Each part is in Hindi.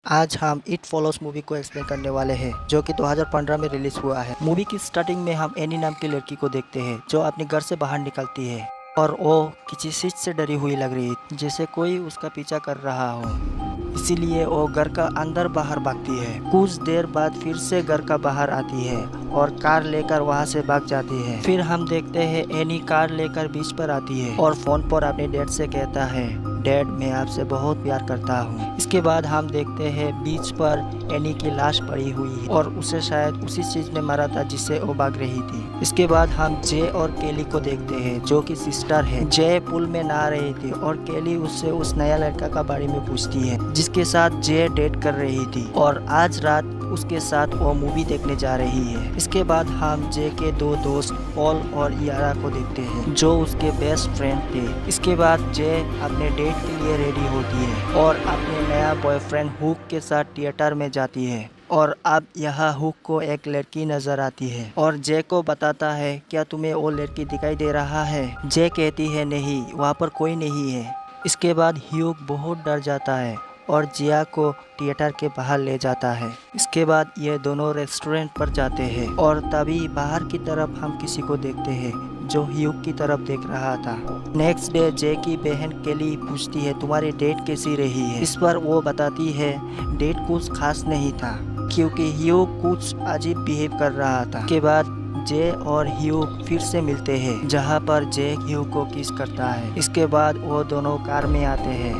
आज हम इट फॉलोस मूवी को एक्सप्लेन करने वाले हैं जो कि 2015 में रिलीज हुआ है। मूवी की स्टार्टिंग में हम एनी नाम की लड़की को देखते हैं जो अपने घर से बाहर निकलती है और वो किसी चीज से डरी हुई लग रही है, जैसे कोई उसका पीछा कर रहा हो। इसीलिए वो घर का अंदर बाहर भागती है। कुछ देर बाद फिर से घर का बाहर आती है और कार लेकर वहाँ से भाग जाती है। फिर हम देखते हैं एनी कार लेकर बीच पर आती है और फोन पर अपने डैड से कहता है, डैड मैं आपसे बहुत प्यार करता हूँ। इसके बाद हम देखते हैं बीच पर एनी की लाश पड़ी हुई है और उसे शायद उसी चीज ने मारा था जिससे वो भाग रही थी। इसके बाद हम जे और केली को देखते हैं जो कि सिस्टर है। जे पुल में नहा रही थी और केली उससे उस नया लड़का का बारे में पूछती है जिसके साथ जे डेट कर रही थी और आज रात उसके साथ वो मूवी देखने जा रही है। इसके बाद हम जे के दो दोस्त पॉल और यारा को देखते हैं जो उसके बेस्ट फ्रेंड थे। इसके बाद जे अपने डेट के लिए रेडी होती है और अपने नया बॉयफ्रेंड हुक के साथ थिएटर में जाती है। और अब यहाँ हुक को एक लड़की नजर आती है और जे को बताता है, क्या तुम्हें वो लड़की दिखाई दे रहा है? जे कहती है नहीं, वहाँ पर कोई नहीं है। इसके बाद ह्यूक बहुत डर जाता है और जिया को थिएटर के बाहर ले जाता है। इसके बाद ये दोनों रेस्टोरेंट पर जाते हैं और तभी बाहर की तरफ हम किसी को देखते हैं जो ह्यूक की तरफ देख रहा था। नेक्स्ट डे जे की बहन केली पूछती है, तुम्हारी डेट कैसी रही है? इस पर वो बताती है, डेट कुछ खास नहीं था क्योंकि ह्यूक कुछ अजीब बिहेव कर रहा था। इसके बाद जे और ह्यूक फिर से मिलते हैं जहाँ पर जे ह्यूक को किस करता है। इसके बाद वो दोनों कार में आते हैं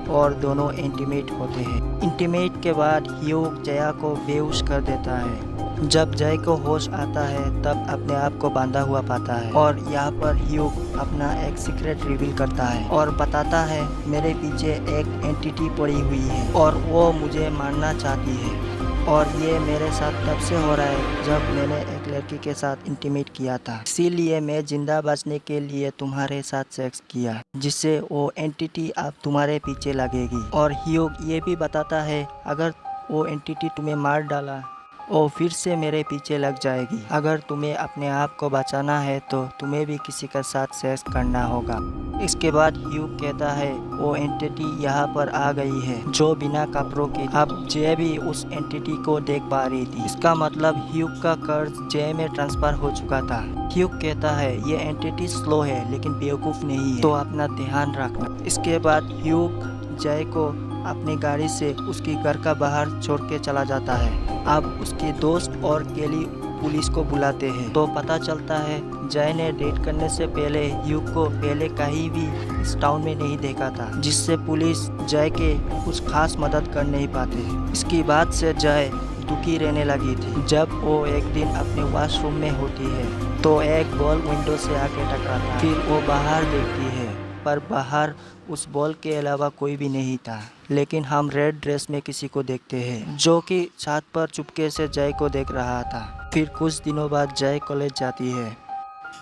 और दोनों इंटीमेट होते हैं। इंटीमेट के बाद ह्यूक जया को बेहोश कर देता है। जब जय को होश आता है तब अपने आप को बांधा हुआ पाता है और यहाँ पर ह्यूक अपना एक सीक्रेट रिवील करता है और बताता है, मेरे पीछे एक एंटिटी पड़ी हुई है और वो मुझे मारना चाहती है और ये मेरे साथ तब से हो रहा है जब मैंने एक लड़की के साथ इंटीमेट किया था। इसीलिए मैं जिंदा बचने के लिए तुम्हारे साथ सेक्स किया जिससे वो एंटिटी अब तुम्हारे पीछे लगेगी। और ह्यूक ये भी बताता है, अगर वो एंटिटी तुम्हें मार डाला वो फिर से मेरे पीछे लग जाएगी। अगर तुम्हें अपने आप को बचाना है तो तुम्हें भी किसी के साथ सेक्स करना होगा। इसके बाद ह्यूक कहता है, वो एंटिटी यहाँ पर आ गई है जो बिना कपड़ों की। अब जे भी उस एंटिटी को देख पा रही थी। इसका मतलब ह्यूक का कर्ज जे में ट्रांसफर हो चुका था। ह्यूक कहता है, ये एंटिटी स्लो है लेकिन बेवकूफ नहीं है, तो अपना ध्यान रखना। इसके बाद ह्यूक जय को अपनी गाड़ी से उसकी घर का बाहर छोड़ के चला जाता है। अब उसके दोस्त और केली पुलिस को बुलाते हैं तो पता चलता है जय ने डेट करने से पहले ह्यूक को पहले कहीं भी इस टाउन में नहीं देखा था, जिससे पुलिस जय के कुछ खास मदद कर नहीं पाते। इसकी बात से जय दुखी रहने लगी थी। जब वो एक दिन अपने वॉशरूम में होती है तो एक बॉल विंडो से आके टकराता है। फिर वो बाहर देखती है पर बाहर उस बॉल के अलावा कोई भी नहीं था। लेकिन हम रेड ड्रेस में किसी को देखते हैं जो कि छत पर चुपके से जय को देख रहा था। फिर कुछ दिनों बाद जय कॉलेज जाती है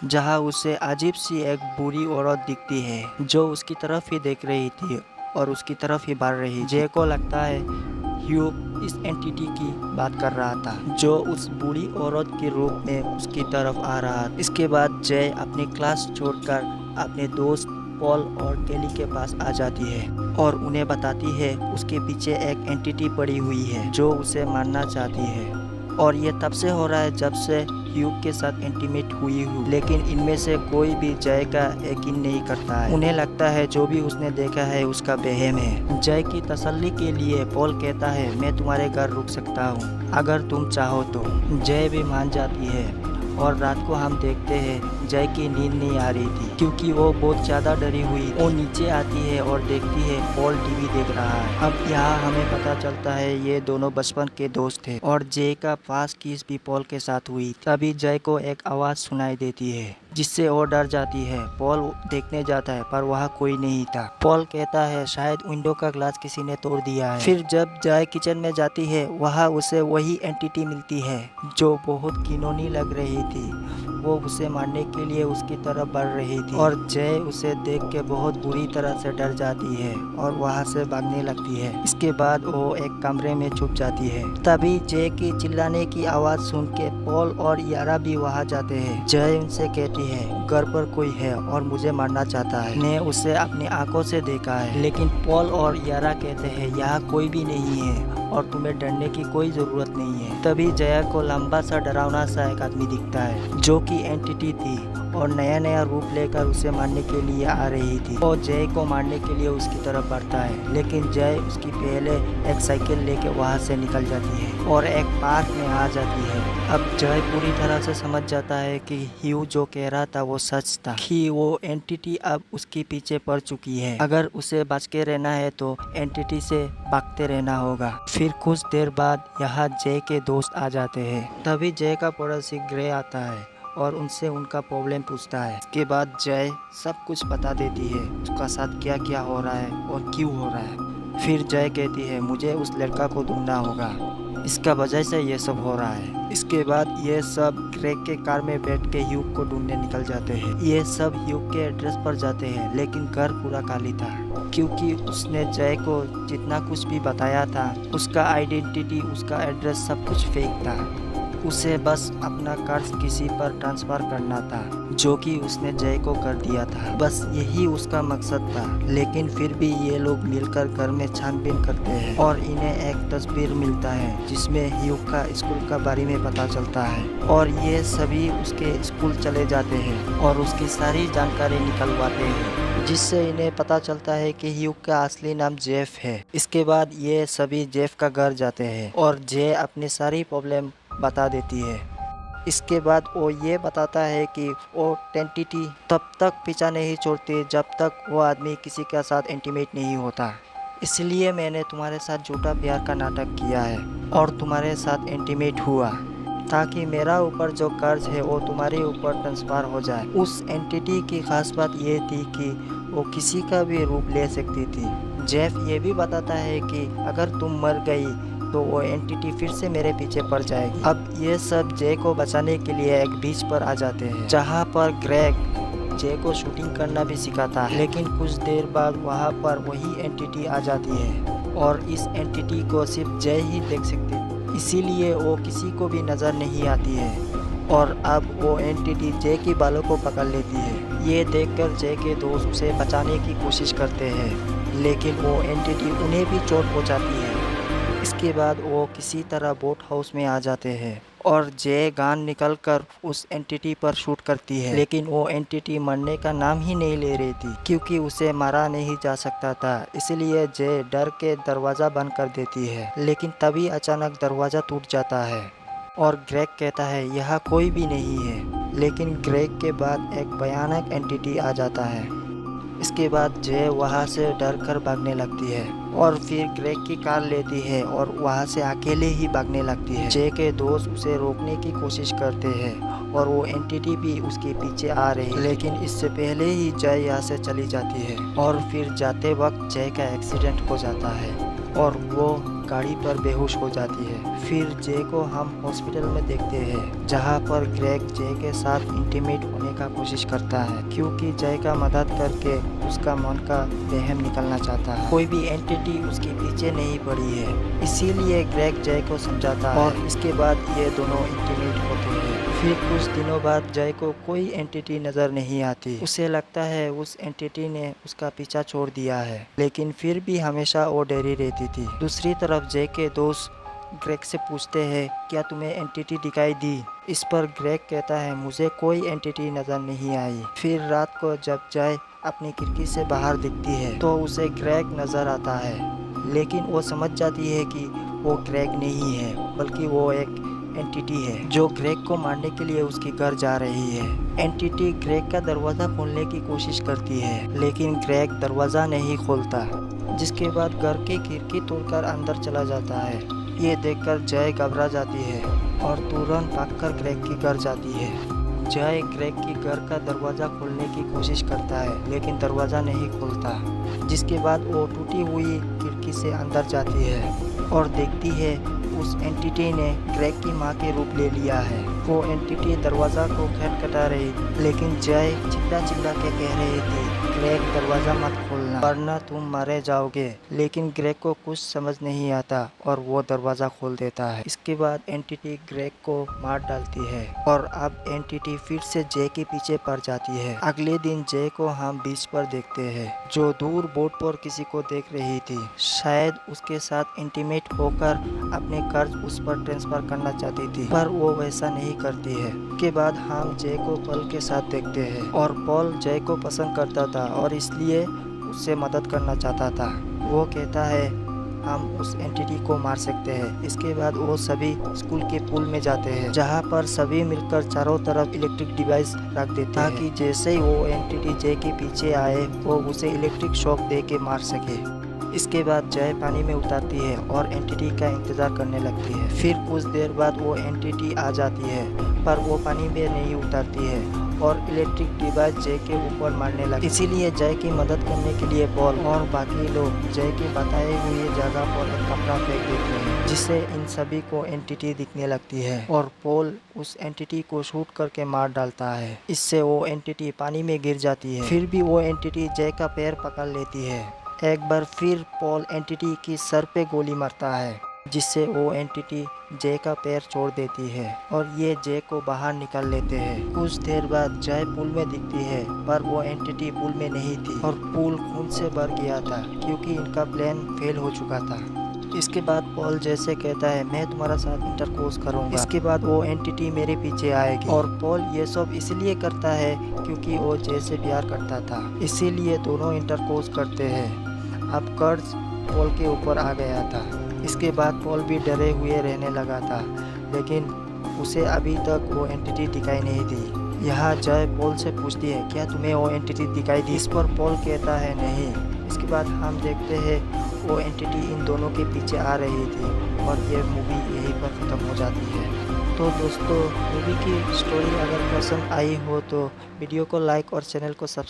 जहां उसे अजीब सी एक बुरी औरत दिखती है जो उसकी तरफ ही देख रही थी और उसकी तरफ ही बढ़ रही। जय को लगता है ह्यूक इस एंटिटी की बात कर रहा था जो उस बुरी औरत के रूप में उसकी तरफ आ रहा था। इसके बाद जय अपनी क्लास छोड़कर अपने दोस्त पॉल और केली के पास आ जाती है और उन्हें बताती है उसके पीछे एक एंटिटी पड़ी हुई है जो उसे मारना चाहती है। और ये तब से हो रहा है जब से ह्यूक के साथ इंटीमेट हुई हो। लेकिन इनमें से कोई भी जय का यकीन नहीं करता है। उन्हें लगता है जो भी उसने देखा है उसका वहम है। जय की तसल्ली के लिए पॉल कहता है, मैं तुम्हारे घर रुक सकता हूँ अगर तुम चाहो तो। जय भी मान जाती है और रात को हम देखते हैं जय की नींद नहीं आ रही थी क्योंकि वो बहुत ज़्यादा डरी हुई। वो नीचे आती है और देखती है पॉल टीवी देख रहा है। अब यहाँ हमें पता चलता है ये दोनों बचपन के दोस्त थे और जय का फास्ट किस भी पॉल के साथ हुई। तभी जय को एक आवाज़ सुनाई देती है जिससे वो डर जाती है। पॉल देखने जाता है पर वहाँ कोई नहीं था। पॉल कहता है शायद विंडो का ग्लास किसी ने तोड़ दिया है। फिर जब जय किचन में जाती है वहाँ उसे वही एंटिटी मिलती है जो बहुत घिनौनी लग रही थी। वो उसे मारने के लिए उसकी तरफ बढ़ रही थी और जय उसे देख के बहुत बुरी तरह से डर जाती है और वहाँ से भागने लगती है। इसके बाद वो एक कमरे में छुप जाती है। तभी जय की चिल्लाने की आवाज़ सुन के पॉल और यारा भी वहाँ जाते हैं। जय उनसे कहती है घर पर कोई है और मुझे मारना चाहता है। ने उसे अपनी आंखों से देखा है। लेकिन पॉल और यारा कहते हैं यहाँ कोई भी नहीं है और तुम्हें डरने की कोई ज़रूरत नहीं है। तभी जया को लंबा सा डरावना सा एक आदमी दिखता है जो कि एंटिटी थी और नया नया रूप लेकर उसे मारने के लिए आ रही थी। वो जय को मारने के लिए उसकी तरफ बढ़ता है, लेकिन जय उसकी पहले एक साइकिल लेके वहां से निकल जाती है और एक पार्क में आ जाती है। अब जय पूरी तरह से समझ जाता है कि ह्यू जो कह रहा था वो सच था, कि वो एंटिटी अब उसके पीछे पड़ चुकी है। अगर उसे बच के रहना है तो एंटिटी से भागते रहना होगा। फिर कुछ देर बाद यहाँ जय के दोस्त आ जाते हैं। तभी जय का पड़ोसी ग्रे आता है और उनसे उनका प्रॉब्लम पूछता है। इसके बाद जय सब कुछ बता देती है, उसका साथ क्या क्या हो रहा है और क्यों हो रहा है। फिर जय कहती है मुझे उस लड़का को ढूंढना होगा, इसका वजह से ये सब हो रहा है। इसके बाद ये सब ग्रेग के कार में बैठ के ह्यू को ढूंढने निकल जाते हैं। ये सब ह्यू के एड्रेस पर जाते हैं, लेकिन घर पूरा खाली था क्योंकि उसने जय को जितना कुछ भी बताया था, उसका आइडेंटिटी, उसका एड्रेस सब कुछ फेक था। उसे बस अपना कर्ज किसी पर ट्रांसफर करना था, जो कि उसने जय को कर दिया था। बस यही उसका मकसद था। लेकिन फिर भी ये लोग मिलकर घर में छानबीन करते हैं और इन्हें एक तस्वीर मिलता है जिसमें ह्यू का स्कूल का बारे में पता चलता है और ये सभी उसके स्कूल चले जाते हैं और उसकी सारी जानकारी निकलवाते हैं, जिससे इन्हें पता चलता है कि ह्यू का असली नाम जेफ है। इसके बाद ये सभी जेफ का घर जाते हैं और जे अपनी सारी प्रॉब्लम बता देती है। इसके बाद वो ये बताता है कि वो एंटिटी तब तक पीछा नहीं छोड़ती जब तक वो आदमी किसी के साथ इंटीमेट नहीं होता। इसलिए मैंने तुम्हारे साथ झूठा प्यार का नाटक किया है और तुम्हारे साथ इंटीमेट हुआ, ताकि मेरा ऊपर जो कर्ज है वो तुम्हारे ऊपर ट्रांसफर हो जाए। उस एंटिटी की खास बात ये थी कि वो किसी का भी रूप ले सकती थी। जेफ ये भी बताता है कि अगर तुम मर गई तो वो एंटिटी फिर से मेरे पीछे पड़ जाएगी। अब ये सब जे को बचाने के लिए एक बीच पर आ जाते हैं, जहाँ पर ग्रेग जे को शूटिंग करना भी सिखाता है। लेकिन कुछ देर बाद वहाँ पर वही एंटिटी आ जाती है और इस एंटिटी को सिर्फ जय ही देख सकती है, इसीलिए वो किसी को भी नज़र नहीं आती है। और अब वो एंटिटी जे के बालों को पकड़ लेती है। ये देखकर जे के दोस्त उसे बचाने की कोशिश करते हैं, लेकिन वो एंटिटी उन्हें भी चोट पहुँचाती है। इसके बाद वो किसी तरह बोट हाउस में आ जाते हैं और जे गन निकलकर उस एंटिटी पर शूट करती है, लेकिन वो एंटिटी मरने का नाम ही नहीं ले रही थी क्योंकि उसे मारा नहीं जा सकता था। इसलिए जे डर के दरवाज़ा बंद कर देती है, लेकिन तभी अचानक दरवाज़ा टूट जाता है और ग्रेग कहता है यहाँ कोई भी नहीं है। लेकिन ग्रेग के बाद एक भयानक एंटिटी आ जाता है। इसके बाद जे वहाँ से डर कर भागने लगती है और फिर ग्रेग की कार लेती है और वहाँ से अकेले ही भागने लगती है। जे के दोस्त उसे रोकने की कोशिश करते हैं और वो एंटिटी भी उसके पीछे आ रही है, लेकिन इससे पहले ही जय यहाँ से चली जाती है और फिर जाते वक्त जय का एक्सीडेंट हो जाता है और वो गाड़ी पर बेहोश हो जाती है। फिर जे को हम हॉस्पिटल में देखते हैं, जहाँ पर ग्रेग जे के साथ इंटीमेट होने का कोशिश करता है क्योंकि जय का मदद करके उसका मन का वहम निकलना चाहता है। कोई भी एंटिटी उसके पीछे नहीं पड़ी है, इसीलिए ग्रेग जय को समझाता है और इसके बाद ये दोनों इंटीमेट होते हैं। फिर कुछ दिनों बाद जय को कोई एंटिटी नज़र नहीं आती। उसे लगता है उस एंटिटी ने उसका पीछा छोड़ दिया है, लेकिन फिर भी हमेशा वो डरी रहती थी। दूसरी तरफ जय के दोस्त ग्रेग से पूछते हैं क्या तुम्हें एंटिटी दिखाई दी। इस पर ग्रेग कहता है मुझे कोई एंटिटी नज़र नहीं आई। फिर रात को जब जय अपनी खिड़की से बाहर दिखती है तो उसे ग्रेग नज़र आता है, लेकिन वो समझ जाती है कि वो ग्रेग नहीं है बल्कि वो एक एंटिटी है जो ग्रेग को मारने के लिए उसके घर जा रही है। एंटिटी ग्रेग का दरवाज़ा खोलने की कोशिश करती है, लेकिन ग्रेग दरवाज़ा नहीं खोलता, जिसके बाद घर की खिड़की तोड़कर अंदर चला जाता है। ये देखकर जय घबरा जाती है और तुरंत भागकर ग्रेग के घर जाती है। जय ग्रेग के घर का दरवाज़ा खोलने की कोशिश करता है, लेकिन दरवाज़ा नहीं खुलता, जिसके बाद वो टूटी हुई खिड़की से अंदर जाती है और देखती है उस एंटिटी ने ग्रेग की माँ के रूप ले लिया है। वो एंटिटी दरवाज़ा को खटखटा रही थी, लेकिन जय चिल्ला चिल्ला के कह रही थी, ग्रेग दरवाज़ा मत खोलना वरना तुम मारे जाओगे। लेकिन ग्रेग को कुछ समझ नहीं आता और वो दरवाज़ा खोल देता है। इसके बाद एंटिटी ग्रेग को मार डालती है और अब एंटिटी फिर से जय के पीछे पड़ जाती है। अगले दिन जय को हम बीच पर देखते हैं, जो दूर बोट पर किसी को देख रही थी। शायद उसके साथ इंटीमेट होकर अपने कर्ज उस पर ट्रांसफर करना चाहती थी, पर वो वैसा नहीं करती है। के बाद हम जय को पॉल के साथ देखते हैं और पॉल जय को पसंद करता था और इसलिए उससे मदद करना चाहता था। वो कहता है हम उस एंटिटी को मार सकते हैं। इसके बाद वो सभी स्कूल के पूल में जाते हैं, जहाँ पर सभी मिलकर चारों तरफ इलेक्ट्रिक डिवाइस रख देते हैं ताकि जैसे ही वो एंटिटी जय के पीछे आए वो उसे इलेक्ट्रिक शॉक दे के मार सके। इसके बाद जय पानी में उतरती है और एंटिटी का इंतज़ार करने लगती है। फिर कुछ देर बाद वो एंटिटी आ जाती है, पर वो पानी में नहीं उतरती है और इलेक्ट्रिक डिवाइस जय के ऊपर मारने लगे। इसीलिए जय की मदद करने के लिए पॉल और बाकी लोग जय के बताए हुए जगह पर एक कपड़ा फेंक देते हैं, जिससे इन सभी को एंटिटी दिखने लगती है और पॉल उस एंटिटी को शूट करके मार डालता है। इससे वो एंटिटी पानी में गिर जाती है। फिर भी वो एंटिटी जय का पैर पकड़ लेती है। एक बार फिर पॉल एंटिटी की सर पे गोली मारता है, जिससे वो एंटिटी जय का पैर छोड़ देती है और ये जय को बाहर निकाल लेते हैं। कुछ देर बाद जय पूल में दिखती है, पर वो एंटिटी पूल में नहीं थी और पूल खून से भर गया था क्योंकि इनका प्लान फेल हो चुका था। इसके बाद पॉल जैसे कहता है मैं तुम्हारा साथ इंटरकोर्स करूंगा। इसके बाद वो एंटिटी मेरे पीछे आएगी और पॉल ये सब इसलिए करता है क्योंकि वो जय से प्यार करता था, इसीलिए दोनों इंटरकोर्स करते हैं। अब कर्ज पॉल के ऊपर आ गया था। इसके बाद पॉल भी डरे हुए रहने लगा था, लेकिन उसे अभी तक वो एंटिटी दिखाई नहीं दी। यहाँ जय पॉल से पूछती है क्या तुम्हें वो एंटिटी दिखाई दी? इस पर पॉल कहता है नहीं। इसके बाद हम देखते हैं वो एंटिटी इन दोनों के पीछे आ रही थी और ये मूवी यहीं पर ख़त्म हो जाती है। तो दोस्तों, मूवी की स्टोरी अगर पसंद आई हो तो वीडियो को लाइक और चैनल को सब्सक्राइब